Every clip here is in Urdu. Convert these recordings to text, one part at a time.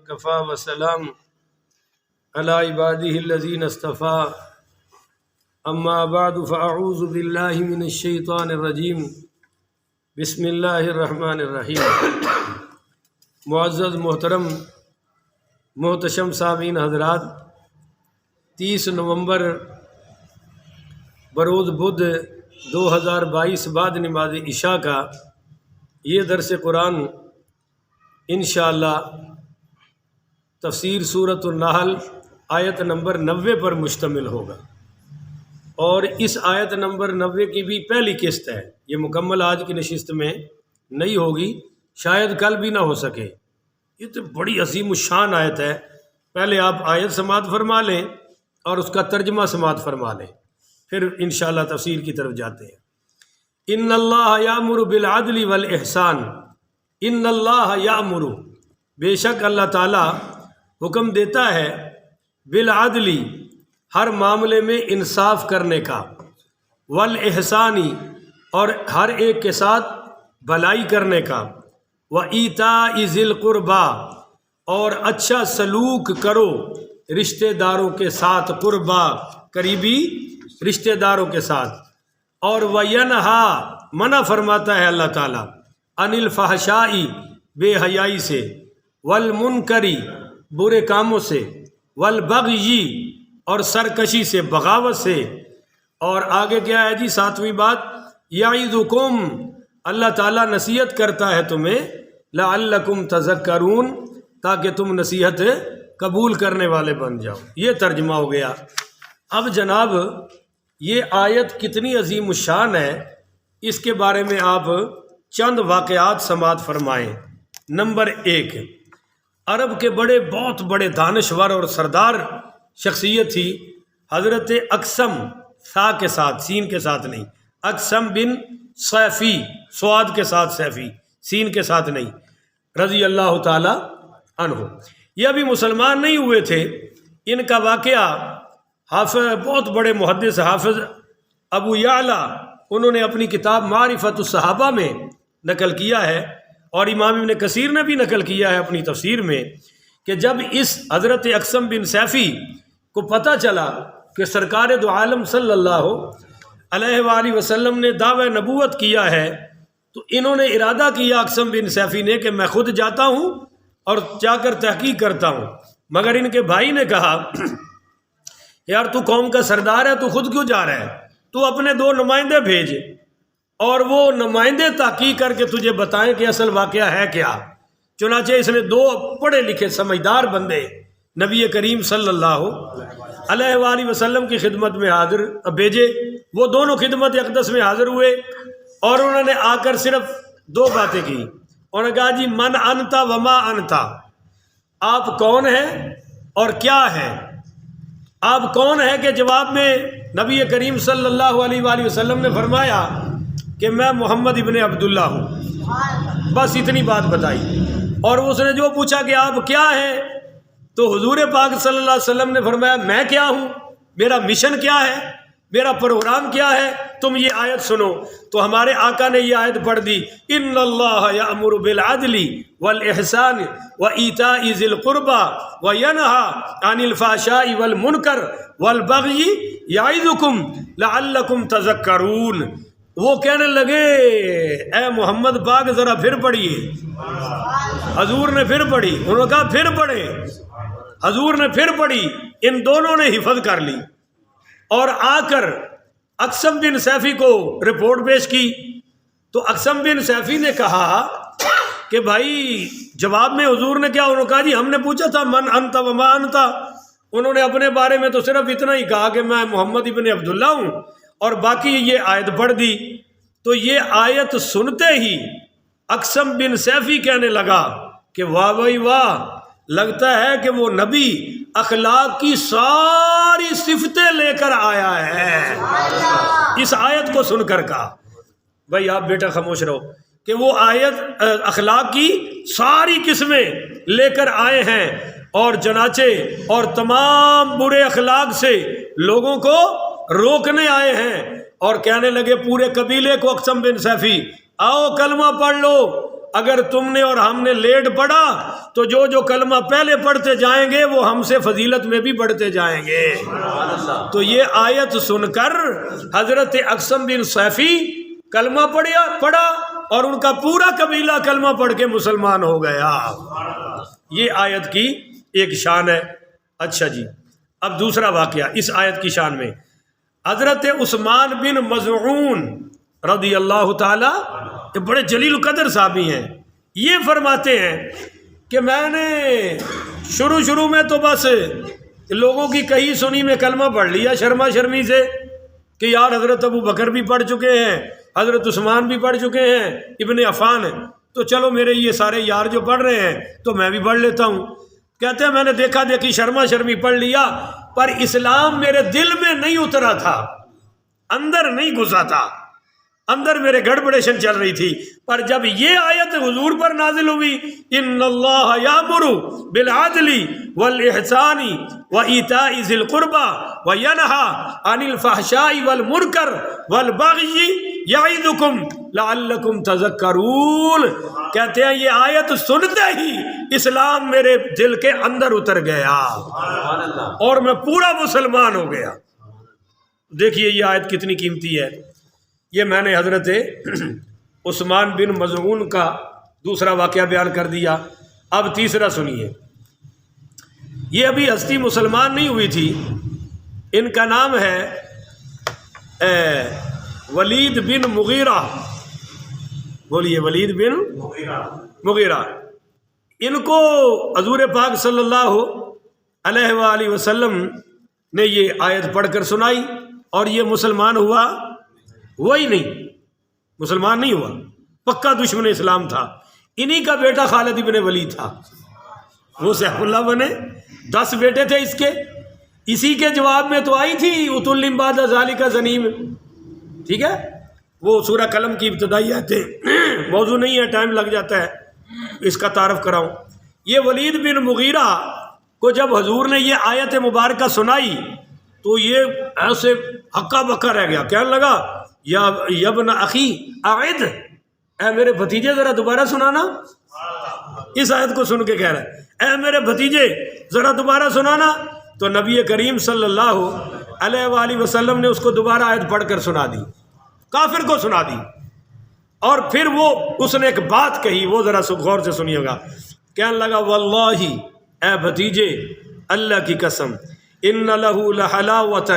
وكفى وسلام على عباده الذين اصطفى اما بعد فاعوذ بالله من الشیطان الرجیم بسم اللہ الرحمن الرحیم۔ معزز محترم محتشم سامعین حضرات، 30 نومبر بروز بدھ 2022 بعد نماز عشاء کا یہ درس قرآن انشاءاللہ تفسیر سورۃ النحل آیت نمبر 90 پر مشتمل ہوگا، اور اس آیت نمبر 90 کی بھی پہلی قسط ہے۔ یہ مکمل آج کی نشست میں نہیں ہوگی، شاید کل بھی نہ ہو سکے۔ یہ تو بڑی عظیم الشان آیت ہے۔ پہلے آپ آیت سماعت فرما لیں اور اس کا ترجمہ سماعت فرما لیں، پھر انشاءاللہ تفسیر کی طرف جاتے ہیں۔ ان اللہ یامر بالعدل والاحسان، ان اللہ یامر، بے شک اللہ تعالیٰ حکم دیتا ہے، بالعدل، ہر معاملے میں انصاف کرنے کا، والاحسانی، اور ہر ایک کے ساتھ بھلائی کرنے کا، وایتاء ذی القربی، اور اچھا سلوک کرو رشتہ داروں کے ساتھ، قربا قریبی رشتہ داروں کے ساتھ، اور وینہا، منع فرماتا ہے اللہ تعالیٰ، عن الفحشاء، بے حیائی سے، والمنکری، برے کاموں سے، والبغی، اور سرکشی سے، بغاوت سے۔ اور آگے کیا ہے جی 7ویں بات، یعظکم، اللہ تعالیٰ نصیحت کرتا ہے تمہیں، لعلکم تذکرون، تاکہ تم نصیحت قبول کرنے والے بن جاؤ۔ یہ ترجمہ ہو گیا۔ اب جناب یہ آیت کتنی عظیم الشان ہے، اس کے بارے میں آپ چند واقعات سماعت فرمائیں۔ نمبر 1، عرب کے بہت بڑے دانشور اور سردار شخصیت تھی حضرت اقسم، سا کے ساتھ، سین کے ساتھ نہیں، اقسم بن سیفی، سواد کے ساتھ سیفی، سین کے ساتھ نہیں، رضی اللہ تعالی عنہ۔ یہ ابھی مسلمان نہیں ہوئے تھے۔ ان کا واقعہ حافظ، بہت بڑے محدث حافظ ابو یعلا، انہوں نے اپنی کتاب معرفت الصحابہ میں نقل کیا ہے، اور امام ابن کثیر نے بھی نقل کیا ہے اپنی تفسیر میں، کہ جب اس حضرت اقسم بن سیفی کو پتہ چلا کہ سرکار دو عالم صلی اللہ علیہ وآلہ وسلم نے دعوی نبوت کیا ہے، تو انہوں نے ارادہ کیا اقسم بن سیفی نے کہ میں خود جاتا ہوں اور جا کر تحقیق کرتا ہوں۔ مگر ان کے بھائی نے کہا، یار تو قوم کا سردار ہے، تو خود کیوں جا رہا ہے؟ تو اپنے 2 نمائندے بھیج، اور وہ نمائندے تحقیق کر کے تجھے بتائیں کہ اصل واقعہ ہے کیا۔ چنانچہ اس نے 2 پڑھے لکھے سمجھدار بندے نبی کریم صلی اللہ علیہ وآلہ وسلم کی خدمت میں حاضر بھیجے۔ وہ دونوں خدمت اقدس میں حاضر ہوئے، اور انہوں نے آ کر صرف 2 باتیں کی۔ انہوں نے کہا، جی من انتا وما انتا، آپ کون ہیں اور کیا ہیں؟ آپ کون ہیں کہ جواب میں نبی کریم صلی اللہ علیہ وآلہ وسلم نے فرمایا کہ میں محمد ابن عبداللہ ہوں۔ بس اتنی بات بتائی۔ اور اس نے جو پوچھا کہ آپ کیا ہیں، تو حضور پاک صلی اللہ علیہ وسلم نے فرمایا میں کیا ہوں، میرا مشن کیا ہے، میرا پروگرام کیا ہے، تم یہ آیت سنو۔ تو ہمارے آقا نے یہ آیت پڑھ دی، ان اللہ یأمر بالعدل والاحسان وایتاء ذی القربی وینہی عن الفحشاء والمنکر والبغی یعظکم لعلکم تذکرون۔ وہ کہنے لگے، اے محمد پاک ذرا پھر پڑھیے۔ حضور نے پھر پڑھی، انہوں نے کہا پھر پڑھے۔ حضور نے پھر پڑھی، ان دونوں نے حفظ کر لی، اور آ کر اقسم بن سیفی کو رپورٹ پیش کی۔ تو اقسم بن سیفی نے کہا کہ بھائی، جواب میں حضور نے کیا؟ انہوں نے کہا، جی ہم نے پوچھا تھا من انت وما انت، انہوں نے اپنے بارے میں تو صرف اتنا ہی کہا کہ میں محمد ابن عبداللہ ہوں، اور باقی یہ آیت پڑھ دی۔ تو یہ آیت سنتے ہی اقسم بن سیفی کہنے لگا کہ واہ بھائی واہ، لگتا ہے کہ وہ نبی اخلاق کی ساری صفتیں لے کر آیا ہے۔ اس آیت کو سن کر کہا، بھائی آپ بیٹا خاموش رہو، کہ وہ آیت اخلاق کی ساری قسمیں لے کر آئے ہیں، اور چنانچہ اور تمام برے اخلاق سے لوگوں کو روکنے آئے ہیں۔ اور کہنے لگے پورے قبیلے کو، اقسم بن سیفی، آؤ کلمہ پڑھ لو، اگر تم نے اور ہم نے لیٹ پڑھا تو جو جو کلمہ پہلے پڑھتے جائیں گے وہ ہم سے فضیلت میں بھی بڑھتے جائیں گے۔ تو یہ آیت سن کر حضرت اقسم بن صیفی کلمہ پڑھا اور ان کا پورا قبیلہ کلمہ پڑھ کے مسلمان ہو گیا۔ یہ آیت کی ایک شان ہے۔ اچھا جی، اب دوسرا واقعہ اس آیت کی شان میں، حضرت عثمان بن مظعون رضی اللہ تعالی، یہ بڑے جلیل القدر صحابی ہیں، یہ فرماتے ہیں کہ میں نے شروع میں تو بس لوگوں کی کہی سنی میں کلمہ پڑھ لیا شرما شرمی سے کہ یار حضرت ابو بکر بھی پڑھ چکے ہیں، حضرت عثمان بھی پڑھ چکے ہیں، ابن عفان، تو چلو میرے یہ سارے یار جو پڑھ رہے ہیں تو میں بھی پڑھ لیتا ہوں۔ کہتے ہیں میں نے دیکھا دیکھی شرما شرمی پڑھ لیا، پر اسلام میرے دل میں نہیں اترا تھا، اندر نہیں گھسا تھا، اندر میرے گڑبڑیشن چل رہی تھی۔ پر جب یہ آیت حضور پر نازل ہوئی، ان اللہ یامر بالعدل والاحسان وایتاء ذی القربى وینہی عن الفحشاء والمنکر والبغی یعظکم لعلکم تذکرون، کہتے ہیں یہ آیت سنتے ہی اسلام میرے دل کے اندر اتر گیا اور میں پورا مسلمان ہو گیا۔ دیکھیے یہ آیت کتنی قیمتی ہے۔ یہ میں نے حضرت عثمان بن مظعون کا دوسرا واقعہ بیان کر دیا، اب تیسرا سنیے۔ یہ ابھی ہستی مسلمان نہیں ہوئی تھی، ان کا نام ہے ولید بن مغیرہ، بولیے ولید بن مغیرہ۔ ان کو حضور پاک صلی اللہ علیہ وآلہ وسلم نے یہ آیت پڑھ کر سنائی اور یہ مسلمان ہوا وہی نہیں، مسلمان نہیں ہوا، پکا دشمن اسلام تھا۔ انہی کا بیٹا خالد ابن ولید تھا، وہ سیف اللہ بنے، 10 بیٹے تھے اس کے، اسی کے جواب میں تو آئی تھی اتل بعد ذالک زنیم، ٹھیک ہے، وہ سورہ قلم کی ابتدائی آیتیں، موضوع نہیں ہے، ٹائم لگ جاتا ہے اس کا تعارف کراؤں۔ یہ ولید بن مغیرہ کو جب حضور نے یہ آیت مبارکہ سنائی تو یہ ایسے ہکا بکا رہ گیا، کہنے لگا یا ابن اخی اعد، اے میرے بھتیجے ذرا دوبارہ سنانا۔ اس آیت کو سن کے کہہ رہا ہے اے میرے بھتیجے ذرا دوبارہ سنانا، تو نبی کریم صلی اللہ علیہ وآلہ وسلم نے اس کو دوبارہ آیت پڑھ کر سنا دی، کافر کو سنا دی، اور پھر وہ اس نے ایک بات کہی، وہ ذرا غور سے سنیے گا۔ کہنے لگا واللہ، اے بھتیجے اللہ کی قسم، ان لہ لحلاوۃ،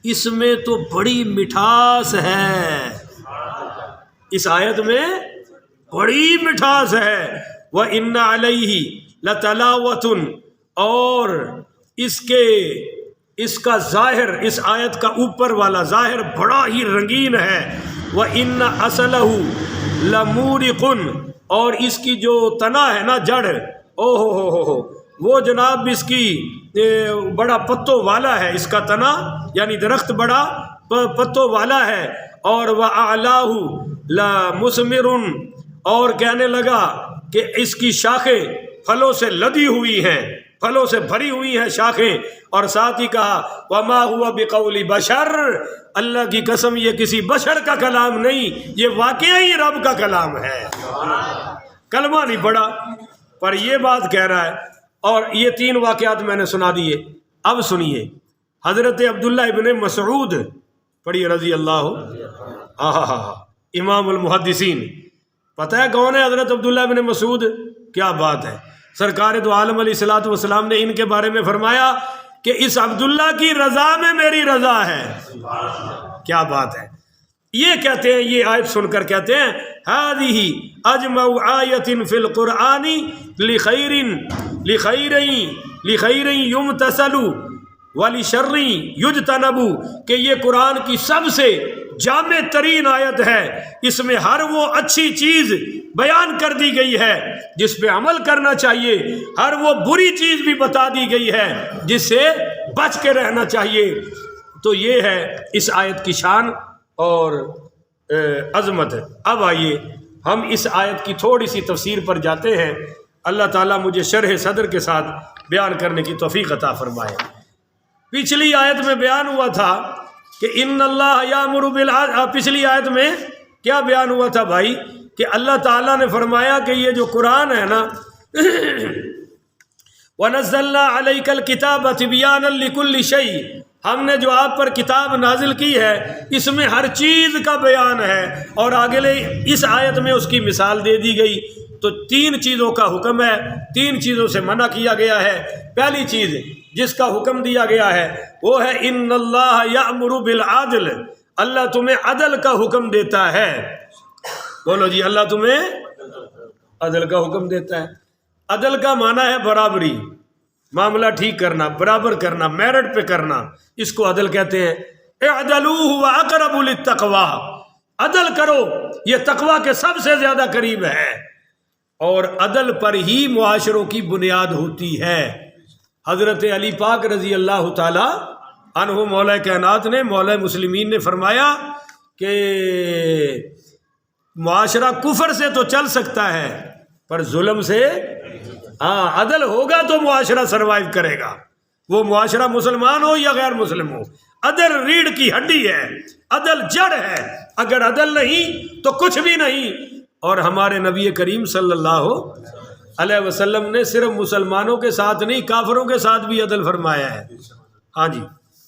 اس میں تو بڑی مٹھاس ہے، اس آیت میں بڑی مٹھاس ہے۔ وَإِنَّ عَلَيْهِ لَتَلَاوَةٌ، اور اس کا ظاہر، اس آیت کا اوپر والا ظاہر بڑا ہی رنگین ہے۔ وَإِنَّ أَصْلَهُ لَمُورِقٌ، اور اس کی جو تنا ہے نا، جڑ، او ہو وہ جناب اس کی بڑا پتوں والا ہے، اس کا تنا یعنی درخت بڑا پتوں والا ہے۔ اور وَأَعْلَاهُ لَمُثْمِرٌ، اور کہنے لگا کہ اس کی شاخیں پھلوں سے لدی ہوئی ہیں، پھلوں سے بھری ہوئی ہیں شاخیں، اور ساتھ ہی کہا وَمَا هُوَ بِقَوْلِ بَشَرٍ، اللہ کی قسم یہ کسی بشر کا کلام نہیں، یہ واقعی رب کا کلام ہے۔ کلمہ نہیں پڑھا پر یہ بات کہہ رہا ہے۔ اور یہ 3 واقعات میں نے سنا دیے، اب سنیے حضرت عبداللہ ابن مسعود، پڑھی رضی اللہ، امام المحدثین، پتہ ہے کون ہے حضرت عبداللہ ابن مسعود؟ کیا بات ہے، سرکار دو عالم علیہ الصلوۃ والسلام نے ان کے بارے میں فرمایا کہ اس عبداللہ کی رضا میں میری رضا ہے۔ کیا بات ہے، یہ کہتے ہیں، یہ آیت سن کر کہتے ہیں ہذہ اجمع آیت فی القرآن لخیر یمتثل ولشر یجتنب، کہ یہ قرآن کی سب سے جامع ترین آیت ہے، اس میں ہر وہ اچھی چیز بیان کر دی گئی ہے جس پہ عمل کرنا چاہیے، ہر وہ بری چیز بھی بتا دی گئی ہے جس سے بچ کے رہنا چاہیے۔ تو یہ ہے اس آیت کی شان اور عظمت ہے۔ اب آئیے ہم اس آیت کی تھوڑی سی تفسیر پر جاتے ہیں، اللہ تعالیٰ مجھے شرح صدر کے ساتھ بیان کرنے کی توفیق عطا فرمائے۔ پچھلی آیت میں بیان ہوا تھا کہ ان اللہ یامر بالعدل، پچھلی آیت میں کیا بیان ہوا تھا بھائی؟ کہ اللہ تعالیٰ نے فرمایا کہ یہ جو قرآن ہے نا وَنَزَّلْنَا عَلَيْكَ الْكِتَابَ تِبْيَانًا لِكُلِّ شَيْءٍ، ہم نے جو آپ پر کتاب نازل کی ہے اس میں ہر چیز کا بیان ہے، اور آگے اس آیت میں اس کی مثال دے دی گئی۔ تو 3 چیزوں کا حکم ہے، 3 چیزوں سے منع کیا گیا ہے۔ پہلی چیز جس کا حکم دیا گیا ہے وہ ہے ان اللہ یأمر بالعدل، اللہ تمہیں عدل کا حکم دیتا ہے۔ بولو جی، اللہ تمہیں عدل کا حکم دیتا ہے۔ عدل کا معنی ہے برابری، معاملہ ٹھیک کرنا، برابر کرنا، میرٹ پہ کرنا، اس کو عدل کہتے ہیں۔ اعدلوا هو اقرب للتقوی، عدل کرو، یہ تقوی کے سب سے زیادہ قریب ہے، اور عدل پر ہی معاشروں کی بنیاد ہوتی ہے۔ حضرت علی پاک رضی اللہ تعالی عنہ مولا کائنات نے، مولا مسلمین نے فرمایا کہ معاشرہ کفر سے تو چل سکتا ہے پر ظلم سے، عدل ہوگا تو معاشرہ سروائیو کرے گا، وہ معاشرہ مسلمان ہو یا غیر مسلم ہو۔ عدل ریڑھ کی ہڈی ہے، عدل جڑ ہے، اگر عدل نہیں تو کچھ بھی نہیں۔ اور ہمارے نبی کریم صلی اللہ علیہ وسلم نے صرف مسلمانوں کے ساتھ نہیں، کافروں کے ساتھ بھی عدل فرمایا ہے۔ ہاں جی،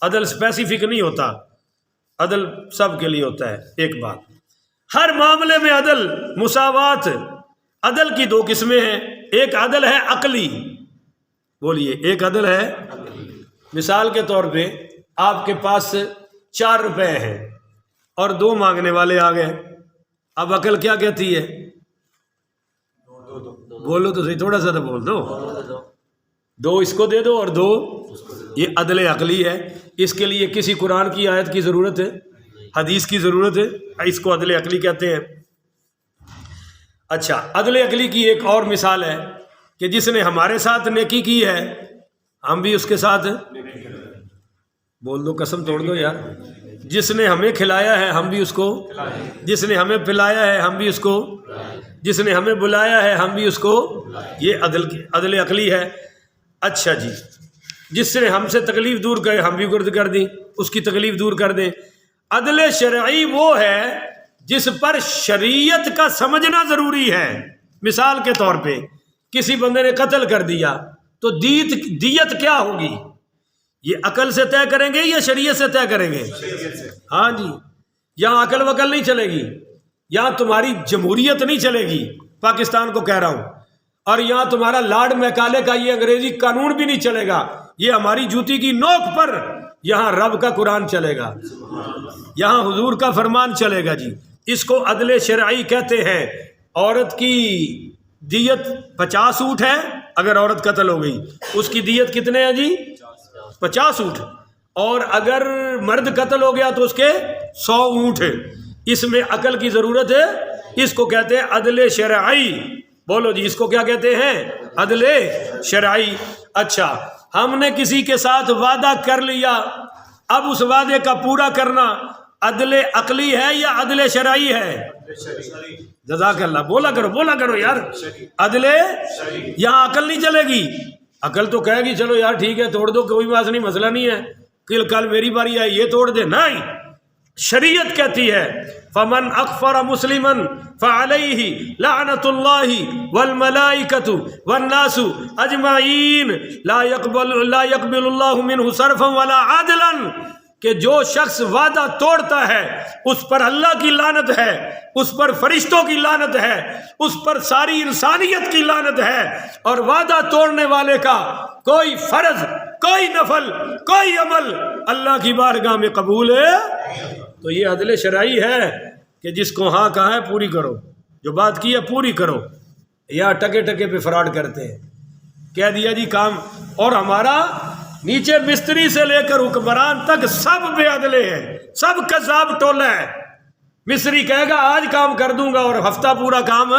عدل اسپیسیفک نہیں ہوتا، عدل سب کے لیے ہوتا ہے۔ ایک بات، ہر معاملے میں عدل، مساوات۔ عدل کی 2 قسمیں ہیں، ایک عدل ہے عقلی، بولیے، ایک عدل ہے، مثال کے طور پہ آپ کے پاس 4 روپے ہیں اور 2 مانگنے والے آ گئے، اب عقل کیا کہتی ہے؟ بولو تو صحیح، تھوڑا سا تو بول دو، 2 اس کو دے دو اور 2، یہ عدل عقلی ہے۔ اس کے لیے کسی قرآن کی آیت کی ضرورت ہے، حدیث کی ضرورت ہے، اس کو عدل عقلی کہتے ہیں۔ اچھا، عدل عقلی کی ایک اور مثال ہے کہ جس نے ہمارے ساتھ نیکی کی ہے ہم بھی اس کے ساتھ، بول دو، قسم توڑ دو یار، جس نے ہمیں کھلایا ہے ہم بھی اس کو، جس نے ہمیں پلایا ہے ہم بھی اس کو، جس نے ہمیں بلایا ہے ہم بھی اس کو، یہ عدل عقلی ہے۔ اچھا جی، جس نے ہم سے تکلیف دور کرے ہم بھی گرد کر دیں، اس کی تکلیف دور کر دیں۔ عدل شرعی وہ ہے جس پر شریعت کا سمجھنا ضروری ہے۔ مثال کے طور پہ کسی بندے نے قتل کر دیا تو دیت کیا ہوگی؟ یہ عقل سے طے کریں گے یا شریعت سے طے کریں گے؟ ہاں جی، یہاں عقل وقل نہیں چلے گی، یہاں تمہاری جمہوریت نہیں چلے گی، پاکستان کو کہہ رہا ہوں، اور یہاں تمہارا لارڈ میکالے کا یہ انگریزی قانون بھی نہیں چلے گا، یہ ہماری جوتی کی نوک پر یہاں رب کا قرآن چلے گا، یہاں حضور کا فرمان چلے گا جی۔ اس کو عدل شرعی کہتے ہیں۔ عورت کی دیت 50 اونٹ ہے، اگر عورت قتل ہو گئی اس کی دیت کتنے ہیں جی؟ 50 اونٹ، اور اگر مرد قتل ہو گیا تو اس کے 100 اونٹ۔ اس میں عقل کی ضرورت ہے، اس کو کہتے ہیں عدل شرعی۔ بولو جی، اس کو کیا کہتے ہیں؟ عدل شرعی۔ اچھا، ہم نے کسی کے ساتھ وعدہ کر لیا، اب اس وعدے کا پورا کرنا عدل عقلی ہے یا عدل شرعی ہے؟ جزاک اللہ، بولا کرو یار، عدل۔ یہاں عقل نہیں چلے گی، عقل تو کہے گی چلو یار ٹھیک ہے توڑ دو، کوئی بات نہیں، مسئلہ نہیں ہے، کل میری باری ہے یہ توڑ دے، نہیں، شریعت کہتی ہے فمن اکفر مسلما فعلیہ لعنت اللہ والملائکۃ والناس اجمعین لا یقبل اللہ منہ صرفا ولا عدلا، کہ جو شخص وعدہ توڑتا ہے اس پر اللہ کی لعنت ہے، اس پر فرشتوں کی لعنت ہے، اس پر ساری انسانیت کی لعنت ہے، اور وعدہ توڑنے والے کا کوئی فرض، کوئی نفل، کوئی عمل اللہ کی بارگاہ میں قبول ہے۔ تو یہ عدل شرعی ہے کہ جس کو ہاں کہا ہے پوری کرو، جو بات کی ہے پوری کرو۔ یا ٹکے ٹکے پہ فراڈ کرتے ہیں، کہہ دیا جی کام، اور ہمارا نیچے مستری سے لے کر حکمران تک سب بے عدلے ہیں، سب کذاب ٹولہ ہے۔ مستری کہے گا آج کام کر دوں گا اور ہفتہ پورا کام،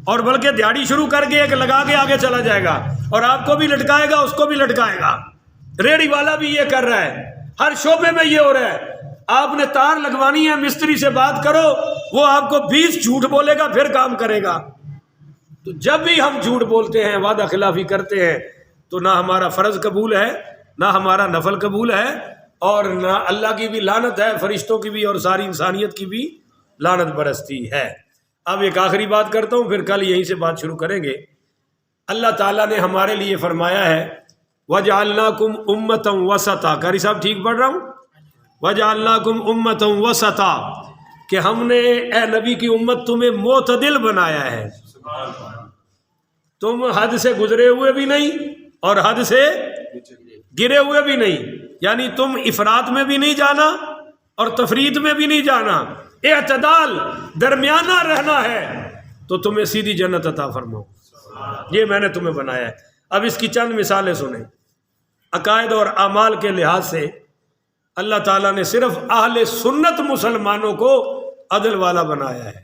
اور بلکہ دیہڑی شروع کر کے ایک لگا کے آگے چلا جائے گا، اور آپ کو بھی لٹکائے گا، اس کو بھی لٹکائے گا۔ ریڑھی والا بھی یہ کر رہا ہے، ہر شعبے میں یہ ہو رہا ہے۔ آپ نے تار لگوانی ہے، مستری سے بات کرو، وہ آپ کو 20 جھوٹ بولے گا پھر کام کرے گا۔ تو جب بھی ہم جھوٹ بولتے ہیں، وعدہ خلافی کرتے ہیں، تو نہ ہمارا فرض قبول ہے، نہ ہمارا نفل قبول ہے، اور نہ اللہ کی بھی لعنت ہے، فرشتوں کی بھی اور ساری انسانیت کی بھی لعنت برستی ہے۔ اب ایک آخری بات کرتا ہوں، پھر کل یہیں سے بات شروع کریں گے۔ اللہ تعالیٰ نے ہمارے لیے فرمایا ہے وَجَعَلْنَاكُمْ أُمَّةً وَسَطًا، قاری صاحب ٹھیک پڑھ رہا ہوں؟ وَجَعَلْنَاكُمْ أُمَّةً وَسَطًا، کہ ہم نے اے نبی کی امت تمہیں معتدل بنایا ہے، تم حد سے گزرے ہوئے بھی نہیں اور حد سے گرے ہوئے بھی نہیں، یعنی تم افراط میں بھی نہیں جانا اور تفریط میں بھی نہیں جانا، اعتدال درمیانہ رہنا ہے، تو تمہیں سیدھی جنت عطا فرماؤ، یہ میں نے تمہیں بنایا ہے۔ اب اس کی چند مثالیں سنیں۔ عقائد اور اعمال کے لحاظ سے اللہ تعالیٰ نے صرف اہل سنت مسلمانوں کو عدل والا بنایا ہے۔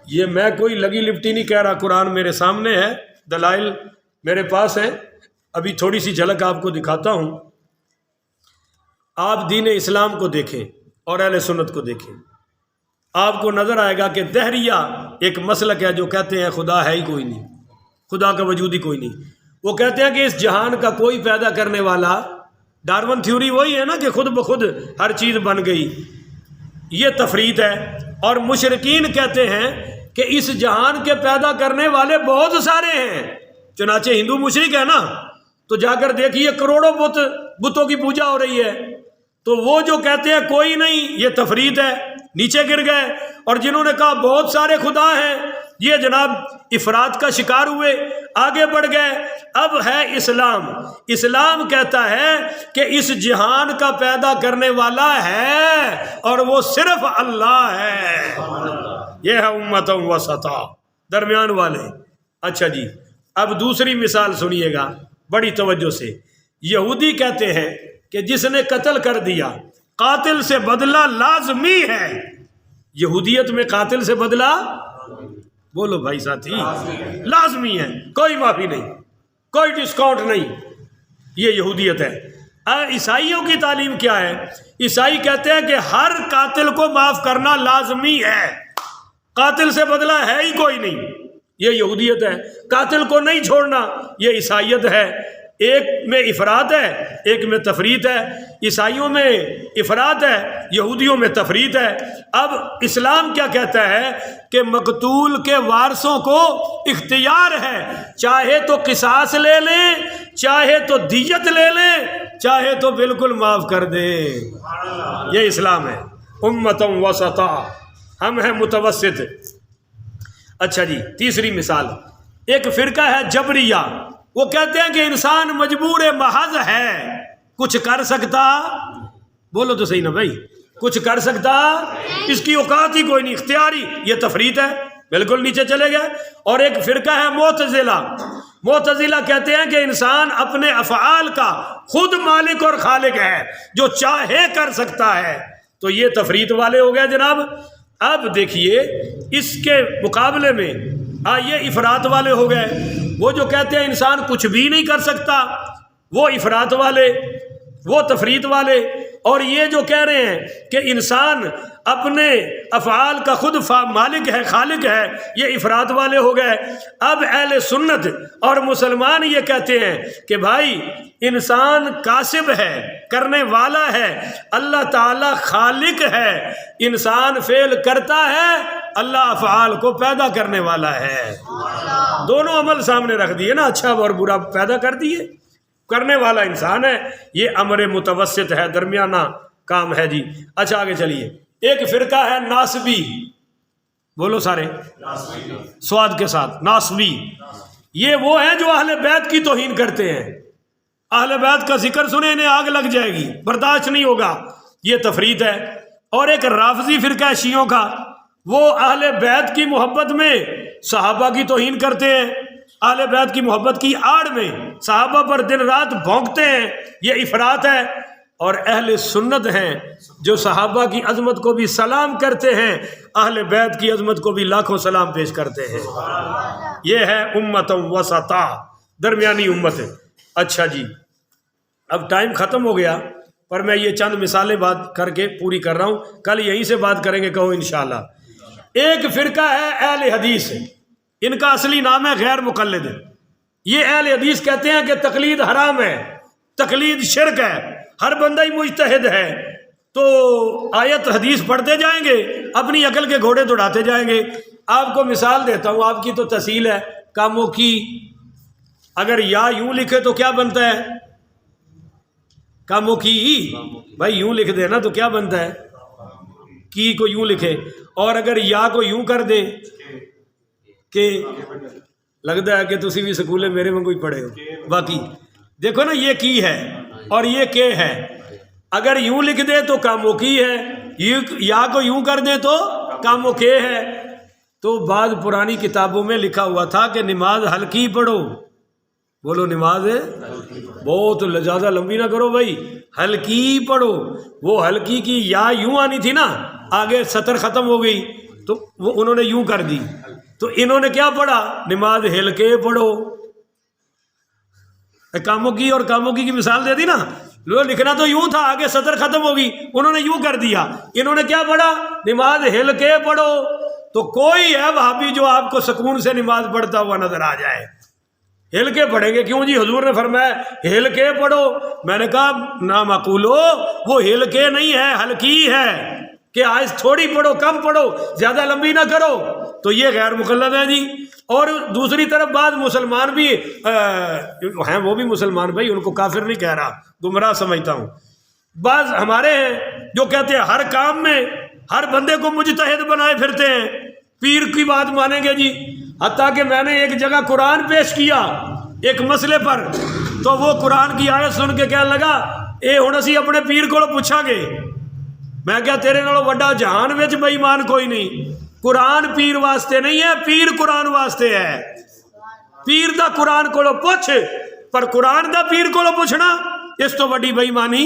یہ میں کوئی لگی لپٹی نہیں کہہ رہا، قرآن میرے سامنے ہے، دلائل میرے پاس ہیں، ابھی تھوڑی سی جھلک آپ کو دکھاتا ہوں۔ آپ دین اسلام کو دیکھیں اور اہل سنت کو دیکھیں، آپ کو نظر آئے گا کہ دہریہ ایک مسلک ہے جو کہتے ہیں خدا ہے ہی کوئی نہیں، خدا کا وجود ہی کوئی نہیں۔ وہ کہتے ہیں کہ اس جہان کا کوئی پیدا کرنے والا، ڈارون تھیوری وہی ہے نا کہ خود بخود ہر چیز بن گئی، یہ تفریط ہے۔ اور مشرکین کہتے ہیں کہ اس جہان کے پیدا کرنے والے بہت سارے ہیں، چنانچہ ہندو مشرک ہے نا، تو جا کر دیکھیے کروڑوں بتوں کی پوجا ہو رہی ہے، تو وہ جو کہتے ہیں کوئی نہیں، یہ تفریط ہے، نیچے گر گئے۔ اور جنہوں نے کہا بہت سارے خدا ہیں، یہ جناب افراط کا شکار ہوئے، آگے بڑھ گئے۔ اب ہے اسلام، اسلام کہتا ہے کہ اس جہان کا پیدا کرنے والا ہے اور وہ صرف اللہ ہے، یہ ہے امت وسطا، درمیان والے۔ اچھا جی، اب دوسری مثال سنیے گا بڑی توجہ سے۔ یہودی کہتے ہیں کہ جس نے قتل کر دیا قاتل سے بدلہ لازمی ہے۔ یہودیت میں قاتل سے بدلہ، بولو بھائی ساتھی، لازمی ہے، کوئی معافی نہیں، کوئی ڈسکاؤنٹ نہیں، یہ یہودیت ہے۔ عیسائیوں کی تعلیم کیا ہے؟ عیسائی کہتے ہیں کہ ہر قاتل کو معاف کرنا لازمی ہے، قاتل سے بدلہ ہے ہی کوئی نہیں، یہ یہودیت ہے۔ قاتل کو نہیں چھوڑنا، یہ عیسائیت ہے۔ ایک میں افراط ہے، ایک میں تفریط ہے۔ عیسائیوں میں افراط ہے، یہودیوں میں تفریط ہے۔ اب اسلام کیا کہتا ہے کہ مقتول کے وارثوں کو اختیار ہے، چاہے تو قصاص لے لیں، چاہے تو دیت لے لیں، چاہے تو بالکل معاف کر دیں، یہ اسلام ہے۔ امتم وسطا، ہم ہیں متوسط۔ اچھا جی، تیسری مثال، ایک فرقہ ہے جبریہ، وہ کہتے ہیں کہ انسان مجبور محض ہے، کچھ کر سکتا، بولو تو صحیح نا بھائی، کچھ کر سکتا، اس کی اوقات ہی کوئی نہیں، اختیاری، یہ تفریط ہے، بالکل نیچے چلے گئے۔ اور ایک فرقہ ہے معتزلہ، معتزلہ کہتے ہیں کہ انسان اپنے افعال کا خود مالک اور خالق ہے، جو چاہے کر سکتا ہے، تو یہ تفریط والے ہو گئے جناب۔ اب دیکھیے اس کے مقابلے میں یہ افراط والے ہو گئے، وہ جو کہتے ہیں انسان کچھ بھی نہیں کر سکتا، وہ افراط والے، وہ تفریط والے۔ اور یہ جو کہہ رہے ہیں کہ انسان اپنے افعال کا خود مالک ہے، خالق ہے، یہ افراط والے ہو گئے۔ اب اہل سنت اور مسلمان یہ کہتے ہیں کہ بھائی انسان کاسب ہے، کرنے والا ہے، اللہ تعالی خالق ہے، انسان فعل کرتا ہے، اللہ افعال کو پیدا کرنے والا ہے۔ دونوں عمل سامنے رکھ دیے نا، اچھا اور برا پیدا کر دیے، کرنے والا انسان ہے، یہ امر متوسط ہے، درمیانہ کام ہے جی۔ اچھا آگے چلیے، ایک فرقہ ہے ناسبی، بولو سارے سواد کے ساتھ، ناسبی، یہ وہ ہیں جو اہل بیت کی توہین کرتے ہیں، اہل بیت کا ذکر سنے انہیں آگ لگ جائے گی، برداشت نہیں ہوگا، یہ تفریط ہے۔ اور ایک رافضی فرقہ ہے شیعوں کا، وہ اہل بیت کی محبت میں صحابہ کی توہین کرتے ہیں، اہل بیت کی محبت کی آڑ میں صحابہ پر دن رات بھونکتے ہیں، یہ افراط ہے۔ اور اہل سنت ہیں جو صحابہ کی عظمت کو بھی سلام کرتے ہیں، اہل بیت کی عظمت کو بھی لاکھوں سلام پیش کرتے ہیں، یہ ہے امت وسطا، درمیانی امت ہے۔ اچھا جی، اب ٹائم ختم ہو گیا، پر میں یہ چند مثالیں بات کر کے پوری کر رہا ہوں، کل یہیں سے بات کریں گے، کہو انشاءاللہ۔ ایک فرقہ ہے اہل حدیث، ان کا اصلی نام ہے غیر مقلد۔ یہ اہل حدیث کہتے ہیں کہ تقلید حرام ہے، تقلید شرک ہے، ہر بندہ ہی مجتہد ہے، تو آیت حدیث پڑھتے جائیں گے، اپنی عقل کے گھوڑے دوڑاتے جائیں گے، آپ کو مثال دیتا ہوں، آپ کی تو تحصیل ہے، کاموں کی اگر یا یوں لکھے تو کیا بنتا ہے؟ کاموں کی، بھائی یوں لکھ دے نا تو کیا بنتا ہے؟ کی کو یوں لکھے، اور اگر یا کو یوں کر دیں کہ لگتا ہے کہ تسی بھی سکولے میرے میں کوئی پڑھے ہو، باقی دیکھو نا یہ کی ہے اور یہ کے ہے، اگر یوں لکھ دے تو کاموں کی ہے، یا کو یوں کر دے تو کاموں کے ہے۔ تو بعض پرانی کتابوں میں لکھا ہوا تھا کہ نماز ہلکی پڑھو، بولو نماز ہے بہت زیادہ لمبی نہ کرو بھائی، ہلکی پڑھو۔ وہ ہلکی کی یا یوں آنی تھی نا، آگے سطر ختم ہو گئی تو وہ انہوں نے یوں کر دی، تو انہوں نے کیا پڑھا؟ نماز ہلکے پڑھو۔ کاموں کی اور کاموں کی مثال دے دی نا، لو لکھنا تو یوں تھا، آگے سطر ختم ہوگی، انہوں نے یوں کر دیا، انہوں نے کیا پڑھا؟ نماز ہلکے پڑھو۔ تو کوئی ہے وہابی جو آپ کو سکون سے نماز پڑھتا ہوا نظر آ جائے، ہل کے پڑھیں گے، کیوں جی حضور نے فرمایا ہل کے پڑھو، میں نے کہا نا معقولو، وہ ہل کے نہیں ہے، ہلکی ہے، کہ آج تھوڑی پڑھو، کم پڑھو، زیادہ لمبی نہ کرو، تو یہ غیر مقلد ہے جی۔ اور دوسری طرف بعض مسلمان بھی ہیں، وہ بھی مسلمان بھائی، ان کو کافر نہیں کہہ رہا، گمراہ سمجھتا ہوں، بعض ہمارے ہیں جو کہتے ہیں ہر کام میں ہر بندے کو مجتہد بنائے پھرتے ہیں، پیر کی بات مانیں گے جی، حتیٰ کہ میں نے ایک جگہ قرآن پیش کیا ایک مسئلے پر، تو وہ قرآن کی آیت سن کے کہنے لگا اے ہن اسی اپنے پیر کو پوچھا گے، میں کیا تیرے نالوں وڈا جہان وچ بے ایمان کوئی نہیں، قرآن پیر واسطے نہیں ہے، پیر قرآن واسطے ہے، پیر دا قرآن کو پوچھ، پر قرآن دا پیر کو پوچھنا اس تو بڑی بے ایمانی۔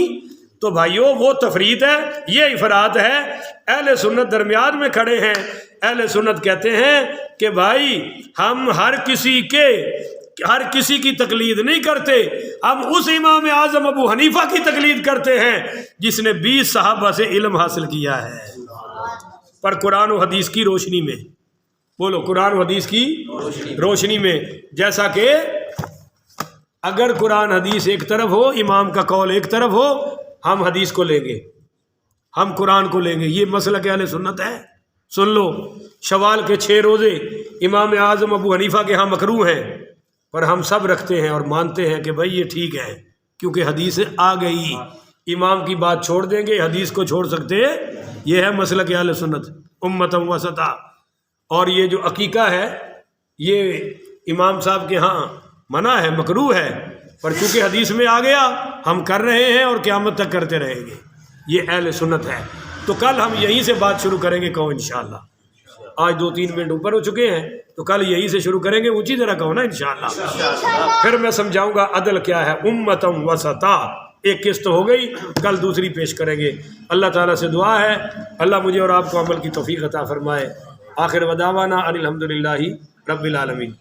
تو بھائیو وہ تفریط ہے، یہ افراط ہے۔ اہل سنت درمیان میں کھڑے ہیں، اہل سنت کہتے ہیں کہ بھائی ہم ہر کسی کی تقلید نہیں کرتے، ہم اس امام اعظم ابو حنیفہ کی تقلید کرتے ہیں جس نے 20 صحابہ سے علم حاصل کیا ہے، پر قرآن و حدیث کی روشنی میں، بولو قرآن و حدیث کی روشنی میں، جیسا کہ اگر قرآن حدیث ایک طرف ہو، امام کا قول ایک طرف ہو، ہم حدیث کو لیں گے، ہم قرآن کو لیں گے، یہ مسلک اہل سنت ہے۔ سن لو، شوال کے 6 روزے امام اعظم ابو حنیفہ کے ہاں مکروہ ہیں، پر ہم سب رکھتے ہیں اور مانتے ہیں کہ بھائی یہ ٹھیک ہے، کیونکہ حدیث آ گئی، امام کی بات چھوڑ دیں گے، حدیث کو چھوڑ سکتے، یہ ہے مسلک اہل سنت امتاً وسطا۔ اور یہ جو عقیقہ ہے یہ امام صاحب کے ہاں منع ہے، مکروہ ہے، پر چونکہ حدیث میں آ گیا ہم کر رہے ہیں اور قیامت تک کرتے رہیں گے، یہ اہل سنت ہے۔ تو کل ہم یہیں سے بات شروع کریں گے، کہو انشاءاللہ، آج 2-3 منٹ اوپر ہو چکے ہیں، تو کل یہیں سے شروع کریں گے، اونچی طرح کہو نا انشاءاللہ، پھر میں سمجھاؤں گا عدل کیا ہے، امتم وسطا، ایک قسط ہو گئی، کل دوسری پیش کریں گے۔ اللہ تعالیٰ سے دعا ہے اللہ مجھے اور آپ کو عمل کی توفیق عطا فرمائے۔ آخر ودعوانا ان الحمدللہ رب العالمین۔